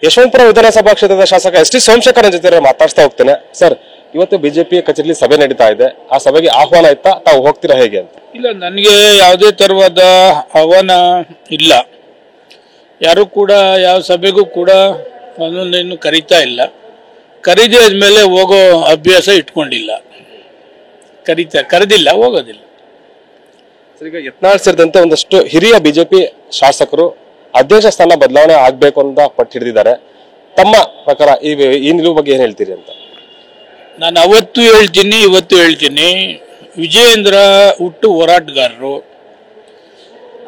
ಯಶವಂತಪುರ ವಿಧಾನಸಭಾ ಕ್ಷೇತ್ರದ ಶಾಸಕ ಎಸ್.ಟಿ. ಸೋಮಶೇಖರ್ ಜೊತೆ ಮಾತಾಡ್ತಾ ಹೋಗ್ತೇನೆ. ಸರ್, ಇವತ್ತು ಬಿಜೆಪಿ ಕಚೇರಿಯಲ್ಲಿ ಸಭೆ ನಡೀತಾ ಇದೆ. ಆ ಸಭೆಗೆ ಆಹ್ವಾನ ಇತ್ತಾ, ತಾವು ಹೋಗ್ತೀರಾ ಹೇಗೆ ಅಂತ? ಇಲ್ಲ, ನನಗೆ ಯಾವುದೇ ತರವಾದ ಆಹ್ವಾನ ಇಲ್ಲ. ಯಾರು ಕೂಡ ಯಾವ ಸಭೆಗೂ ಕೂಡ ನನ್ನನ್ನು ಕರೀತಾ ಇಲ್ಲ. ಕರೀದೇ ಆದ್ಮೇಲೆ ಹೋಗೋ ಅಭ್ಯಾಸ ಇಟ್ಕೊಂಡಿಲ್ಲ. ಕರೆದಿಲ್ಲ, ಹೋಗೋದಿಲ್ಲ. ಈಗ ಯತ್ನಾಳ್ ಸೇರಿದಂತೆ ಒಂದಷ್ಟು ಹಿರಿಯ ಬಿಜೆಪಿ ಶಾಸಕರು ಅಧ್ಯಕ್ಷ ಸ್ಥಾನ ಬದಲಾವಣೆ ಆಗ್ಬೇಕು ಅಂತ ಪಟ್ಟು ಹಿಡಿದಿದ್ದಾರೆ. ತಮ್ಮ ಪ್ರಕಾರ ಈ ನಿಲುವು ಬಗ್ಗೆ ಏನ್ ಹೇಳ್ತೀರಿ ಅಂತ? ನಾನು ಅವತ್ತು ಹೇಳ್ತೀನಿ, ಇವತ್ತು ಹೇಳ್ತೀನಿ. ವಿಜಯೇಂದ್ರ ಹುಟ್ಟು ಹೋರಾಟಗಾರರು.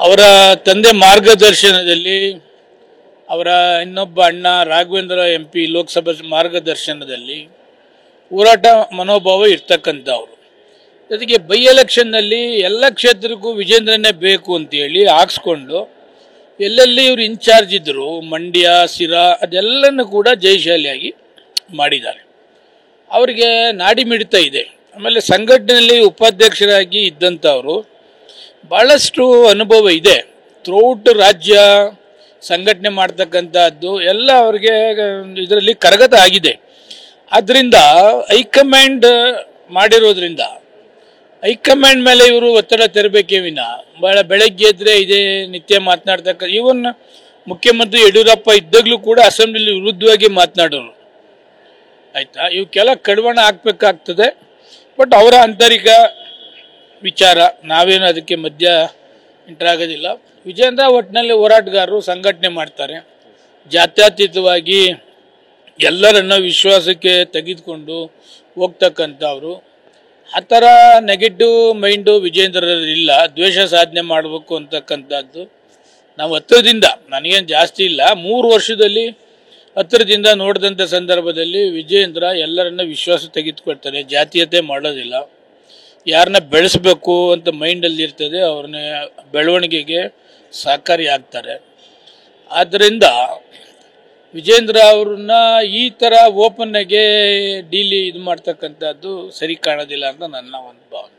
ಅವರ ತಂದೆ ಮಾರ್ಗದರ್ಶನದಲ್ಲಿ, ಅವರ ಇನ್ನೊಬ್ಬ ಅಣ್ಣ ರಾಘವೇಂದ್ರ MP ಲೋಕಸಭಾ ಮಾರ್ಗದರ್ಶನದಲ್ಲಿ ಹೋರಾಟ ಮನೋಭಾವ ಇರ್ತಕ್ಕಂಥವ್ರು. ಜೊತೆಗೆ ಬೈ ಎಲೆಕ್ಷನ್ನಲ್ಲಿ ಎಲ್ಲ ಕ್ಷೇತ್ರಕ್ಕೂ ವಿಜೇಂದ್ರನೇ ಬೇಕು ಅಂತೇಳಿ ಹಾಕ್ಸ್ಕೊಂಡು ಎಲ್ಲೆಲ್ಲಿ ಇವರು ಇನ್ಚಾರ್ಜ್ ಇದ್ದರು, ಮಂಡ್ಯ, ಸಿರಾ, ಅದೆಲ್ಲನೂ ಕೂಡ ಜಯಶಾಲಿಯಾಗಿ ಮಾಡಿದ್ದಾರೆ. ಅವರಿಗೆ ನಾಡಿ ಮಿಡಿತ ಇದೆ. ಆಮೇಲೆ ಸಂಘಟನೆಯಲ್ಲಿ ಉಪಾಧ್ಯಕ್ಷರಾಗಿ ಇದ್ದಂಥವರು, ಭಾಳಷ್ಟು ಅನುಭವ ಇದೆ. ಥ್ರೂಔಟ್ ರಾಜ್ಯ ಸಂಘಟನೆ ಮಾಡ್ತಕ್ಕಂಥದ್ದು ಎಲ್ಲ ಅವ್ರಿಗೆ ಇದರಲ್ಲಿ ಕರಗತ ಆಗಿದೆ. ಆದ್ದರಿಂದ ಹೈಕಮಾಂಡ್ ಮಾಡಿರೋದ್ರಿಂದ ಹೈಕಮಾಂಡ್ ಮೇಲೆ ಇವರು ಒತ್ತಡ ತೆರಬೇಕೇ ವಿನ ಬೆಳಗ್ಗೆ ಎದ್ರೆ ಇದೇ ನಿತ್ಯ ಮಾತನಾಡ್ತಕ್ಕ, ಈವನ್ ಮುಖ್ಯಮಂತ್ರಿ ಯಡಿಯೂರಪ್ಪ ಇದ್ದಾಗಲೂ ಕೂಡ ಅಸೆಂಬ್ಲಿಲಿ ವಿರುದ್ಧವಾಗಿ ಮಾತನಾಡೋರು. ಆಯ್ತಾ, ಇವಕ್ಕೆಲ್ಲ ಕಡಿವಾಣ ಹಾಕ್ಬೇಕಾಗ್ತದೆ. ಬಟ್ ಅವರ ಆಂತರಿಕ ವಿಚಾರ, ನಾವೇನು ಅದಕ್ಕೆ ಮಧ್ಯ ಇಂಟರಾಗೋದಿಲ್ಲ. ವಿಜೇಂದ್ರ ಒಟ್ಟಿನಲ್ಲಿ ಹೋರಾಟಗಾರರು ಸಂಘಟನೆ ಮಾಡ್ತಾರೆ. ಜಾತ್ಯತೀತವಾಗಿ ಎಲ್ಲರನ್ನ ವಿಶ್ವಾಸಕ್ಕೆ ತೆಗೆದುಕೊಂಡು ಹೋಗ್ತಕ್ಕಂಥವ್ರು. ಆ ಥರ ನೆಗೆಟಿವ್ ಮೈಂಡು ವಿಜೇಂದ್ರರಿಲ್ಲ. ದ್ವೇಷ ಸಾಧನೆ ಮಾಡಬೇಕು ಅಂತಕ್ಕಂಥದ್ದು ನಾವು ಹತ್ತಿರದಿಂದ, ನನಗೇನು ಜಾಸ್ತಿ ಇಲ್ಲ, 3 ವರ್ಷದಲ್ಲಿ ಹತ್ತಿರದಿಂದ ನೋಡಿದಂಥ ಸಂದರ್ಭದಲ್ಲಿ ವಿಜೇಂದ್ರ ಎಲ್ಲರನ್ನ ವಿಶ್ವಾಸ ತೆಗೆದುಕೊಳ್ತಾರೆ. ಜಾತೀಯತೆ ಮಾಡೋದಿಲ್ಲ. ಯಾರನ್ನ ಬೆಳೆಸಬೇಕು ಅಂತ ಮೈಂಡಲ್ಲಿ ಇರ್ತದೆ, ಅವ್ರನ್ನ ಬೆಳವಣಿಗೆಗೆ ಸಹಕಾರಿ ಆಗ್ತಾರೆ. ಆದ್ದರಿಂದ ವಿಜೇಂದ್ರ ಅವ್ರನ್ನ ಈ ಥರ ಓಪನ್ನಾಗೆ ಡೀಲಿ ಇದು ಮಾಡ್ತಕ್ಕಂಥದ್ದು ಸರಿ ಕಾಣೋದಿಲ್ಲ ಅಂತ ನನ್ನ ಒಂದು ಭಾವನೆ.